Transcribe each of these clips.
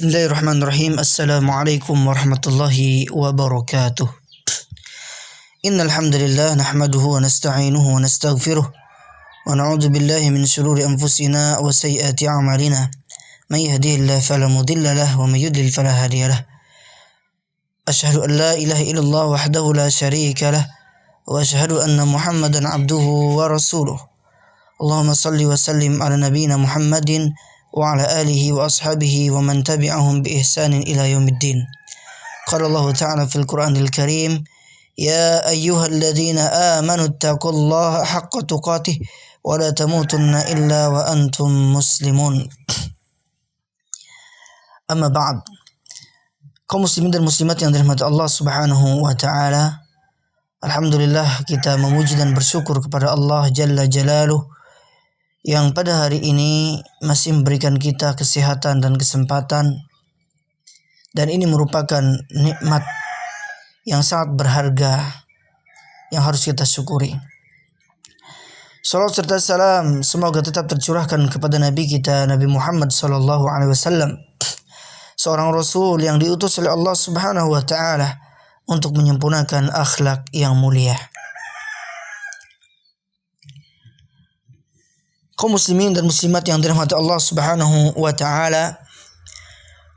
Bismillahirrahmanirrahim. Assalamualaikum warahmatullahi wabarakatuh. Innal hamdalillah nahmaduhu wa nasta'inuhu wa nastaghfiruh wa na'udzu billahi min shururi anfusina wa sayyiati a'malina. May yahdihillahu fala mudilla lahu wa may yudlil fala hadiya lahu. Asyhadu an la ilaha illallah wahdahu la syarika lahu wa asyhadu anna Muhammadan abduhu wa rasuluh. Allahumma salli wa sallim ala nabiyyina Muhammadin wa ala alihi wa ashabihi wa man tabi'ahum bi ihsanin ila yaumiddin. Qala Allah ta'ala fil Qur'anil Karim, ya ayyuhalladzina amanu taqullaha haqqa tuqatih wa la tamutunna illa wa antum muslimun. Amma ba'd. Kaum muslimin dan muslimat yang dirahmati Allah Subhanahu wa taala, alhamdulillah kita memuji dan bersyukur kepada Allah Jalla Jalaluh yang pada hari ini masih memberikan kita kesehatan dan kesempatan, dan ini merupakan nikmat yang sangat berharga yang harus kita syukuri. Salawat serta salam semoga tetap tercurahkan kepada Nabi kita Nabi Muhammad sallallahu alaihi wasallam, seorang rasul yang diutus oleh Allah Subhanahu wa taala untuk menyempurnakan akhlak yang mulia. Kaum muslimin dan muslimat yang dirahmati Allah Subhanahu wa taala,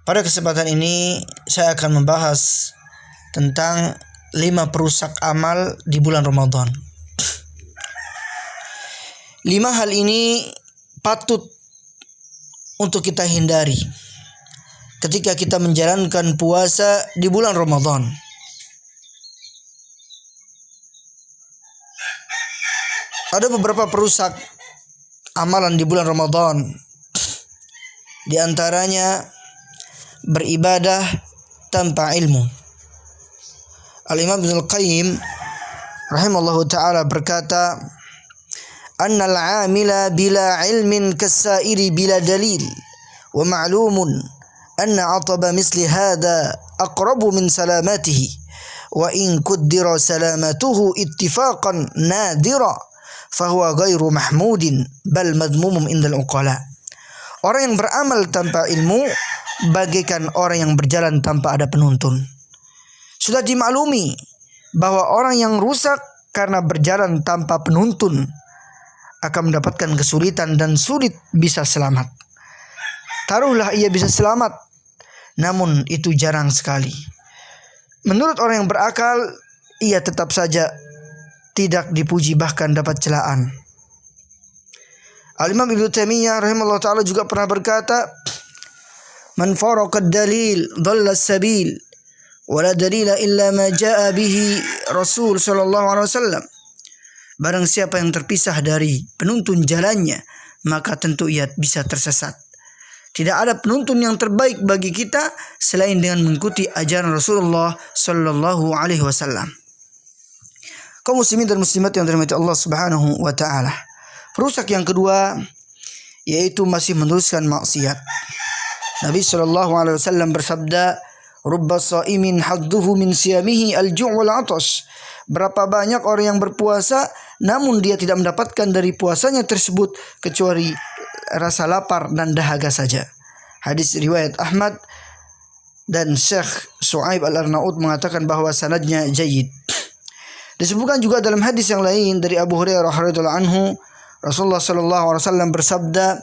pada kesempatan ini saya akan membahas tentang 5 perusak amal di bulan Ramadan. 5 hal ini patut untuk kita hindari ketika kita menjalankan puasa di bulan Ramadan. Ada beberapa perusak amalan di bulan Ramadan. Di antaranya beribadah tanpa ilmu. Al-Imam Ibnul Qayyim rahimallahu ta'ala berkata, annal 'amila bila ilmin kasairi bila dalil wa ma'lumun anna 'ataba misli hadha aqrabu min salamatihi wa in kuddira salamatuhu ittifaqan nadira fahuwa ghairu mahmudin bal madmumum indal uqala. Orang yang beramal tanpa ilmu bagaikan orang yang berjalan tanpa ada penuntun. Sudah dimaklumi bahwa orang yang rusak karena berjalan tanpa penuntun akan mendapatkan kesulitan dan sulit bisa selamat. Taruhlah ia bisa selamat, namun itu jarang sekali. Menurut orang yang berakal, ia tetap saja tidak dipuji, bahkan dapat celaan. Al-Imam Ibnu Taimiyah rahimahullah ta'ala juga pernah berkata, man faraqad dalil dhalla sabil wa la dalila illa ma jaa bihi Rasul sallallahu alaihi wasallam. Barang siapa yang terpisah dari penuntun jalannya, maka tentu ia bisa tersesat. Tidak ada penuntun yang terbaik bagi kita selain dengan mengikuti ajaran Rasulullah sallallahu alaihi wasallam. Kaum muslimin dan muslimat yang dirahmati Allah Subhanahu wa taala. Perusak yang kedua yaitu masih meneruskan maksiat. Nabi sallallahu alaihi wasallam bersabda, "Rubba shaimin hadduhu min siyamihi al-ju' wal 'atash." Berapa banyak orang yang berpuasa namun dia tidak mendapatkan dari puasanya tersebut kecuali rasa lapar dan dahaga saja. Hadis riwayat Ahmad, dan Syekh Shu'aib Al-Arnaud mengatakan bahwa sanadnya jayyid. Disebutkan juga dalam hadis yang lain dari Abu Hurairah radhiyallahu anhu, Rasulullah sallallahu alaihi wasallam bersabda,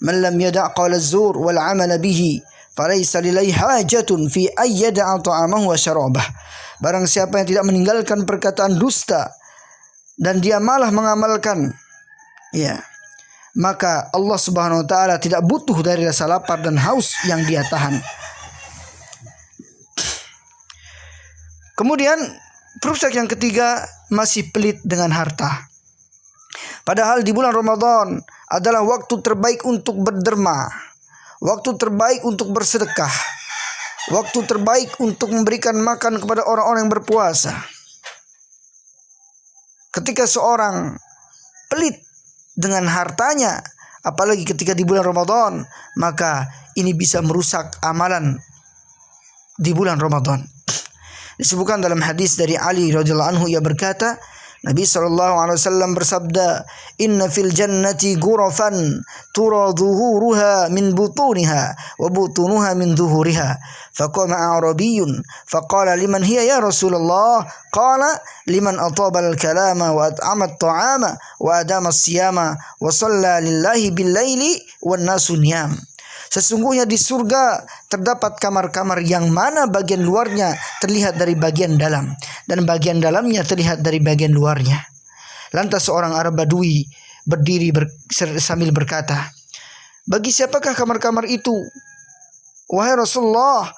"Man lam yada' qawla az-zur wal 'amala bihi, falaysa lillahi hajatun fi ay yada'a ta'amahu wa syarabah." Barang siapa yang tidak meninggalkan perkataan dusta dan dia malah mengamalkan, maka Allah Subhanahu wa taala tidak butuh dari rasa lapar dan haus yang dia tahan. Kemudian perusak yang ketiga masih pelit dengan harta. Padahal di bulan Ramadan adalah waktu terbaik untuk berderma, waktu terbaik untuk bersedekah, waktu terbaik untuk memberikan makan kepada orang-orang yang berpuasa. Ketika seorang pelit dengan hartanya, apalagi ketika di bulan Ramadan, maka ini bisa merusak amalan di bulan Ramadan. Disebutkan dalam hadis dari Ali radhiyallahu anhu, ia berkata, Nabi SAW bersabda, "Inna fil jannati ghurafan tura dhuhuruha min butuniha wa butunuha min dhuhuriha." Faqama Arabiyyun faqala, "Liman hiya ya Rasulullah?" Qala, "Liman ataba al-kalama wa at'ama at-ta'ama wa adama as-siyama wa shalla lillahi bil-laili wan nasu niyam." Sesungguhnya di surga terdapat kamar-kamar yang mana bagian luarnya terlihat dari bagian dalam dan bagian dalamnya terlihat dari bagian luarnya. Lantas seorang Arab Badui berdiri sambil berkata, "Bagi siapakah kamar-kamar itu, wahai Rasulullah?"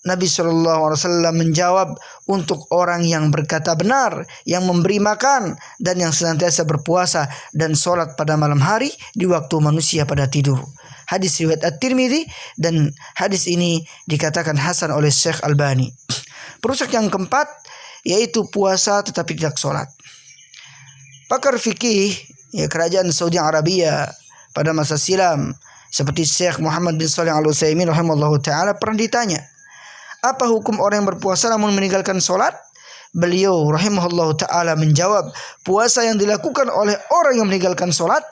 Nabi SAW menjawab, "Untuk orang yang berkata benar, yang memberi makan, dan yang senantiasa berpuasa dan sholat pada malam hari di waktu manusia pada tidur." Hadis riwayat At-Tirmidzi, dan hadis ini dikatakan hasan oleh Syekh Albani. Perusak yang keempat yaitu puasa tetapi tidak sholat. Pakar fikih kerajaan Saudi Arabia pada masa silam seperti Syekh Muhammad bin Shalih Al-Utsaimin rahimahullahu taala pernah ditanya, "Apa hukum orang yang berpuasa namun meninggalkan sholat?" Beliau rahimahullahu taala menjawab, "Puasa yang dilakukan oleh orang yang meninggalkan sholat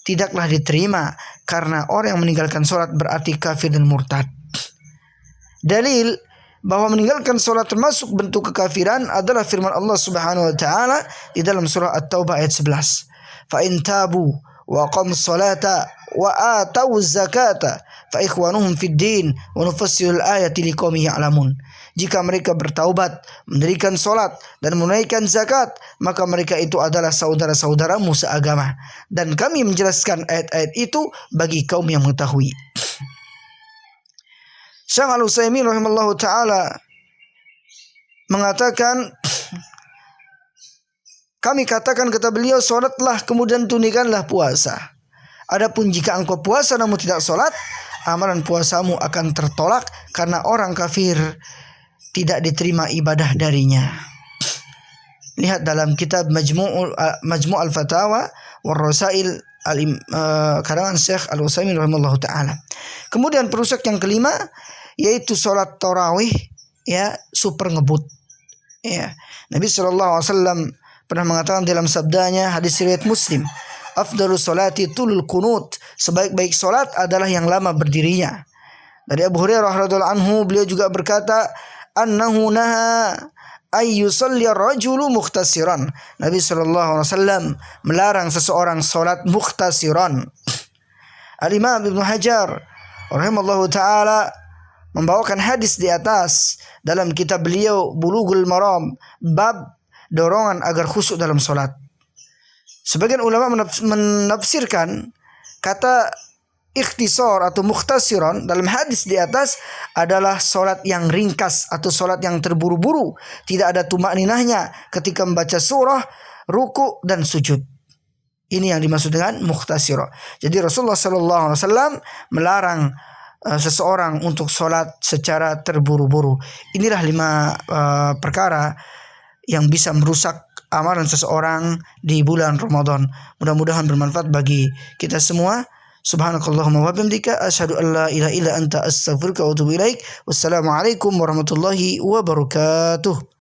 tidaklah diterima, karena orang yang meninggalkan sholat berarti kafir dan murtad." Dalil bahwa meninggalkan sholat termasuk bentuk kekafiran adalah firman Allah Subhanahu wa taala di dalam surah At-Taubah ayat 11. "Fa in tabu wa aqamus sholata wa atawuz zakata fa ikhwanuhum fid din wa nufassirul ayati liqaumin ya'lamun." Jika mereka bertaubat, mendirikan sholat, dan menunaikan zakat, maka mereka itu adalah saudara-saudaramu seagama. Dan kami menjelaskan ayat-ayat itu bagi kaum yang mengetahui. Syekh Al-Utsaimin rahimallahu ta'ala mengatakan, kami katakan, kata beliau, sholatlah kemudian tunaikanlah puasa. Adapun jika engkau puasa namun tidak sholat, amalan puasamu akan tertolak karena orang kafir tidak diterima ibadah darinya. Lihat dalam kitab Majmu' al-Fatawa war Rasail karangan Syekh Al-Utsaimin rahimahullahu taala. Kemudian perusak yang kelima yaitu salat tarawih super ngebut. Nabi SAW pernah mengatakan dalam sabdanya, hadis riwayat Muslim, "Afdalus salati tulul qunut." Sebaik-baik salat adalah yang lama berdirinya. Dari Abu Hurairah radhiyallahu anhu, beliau juga berkata, "Annahu naha ay yusalli ar-rajulu mukhtasiran." Nabi SAW melarang seseorang salat mukhtasiran. Al-Imam Ibnu Hajar rahimallahu taala membawakan hadis di atas dalam kitab beliau Bulughul Maram, bab dorongan agar khusyuk dalam salat. Sebagian ulama menafsirkan kata ikhtisar atau mukhtasiran dalam hadis di atas adalah solat yang ringkas atau solat yang terburu-buru, tidak ada tumakninahnya ketika membaca surah, ruku dan sujud. Ini yang dimaksud dengan mukhtasirah. Jadi Rasulullah SAW melarang seseorang untuk solat secara terburu-buru. Inilah 5 perkara yang bisa merusak amalan seseorang di bulan Ramadan. Mudah-mudahan bermanfaat bagi kita semua. Subhanakallahumma wa bihamdika asyhadu an la ilaha illa anta astaghfiruka wa atubu ilaik. Wassalamualaikum warahmatullahi wabarakatuh.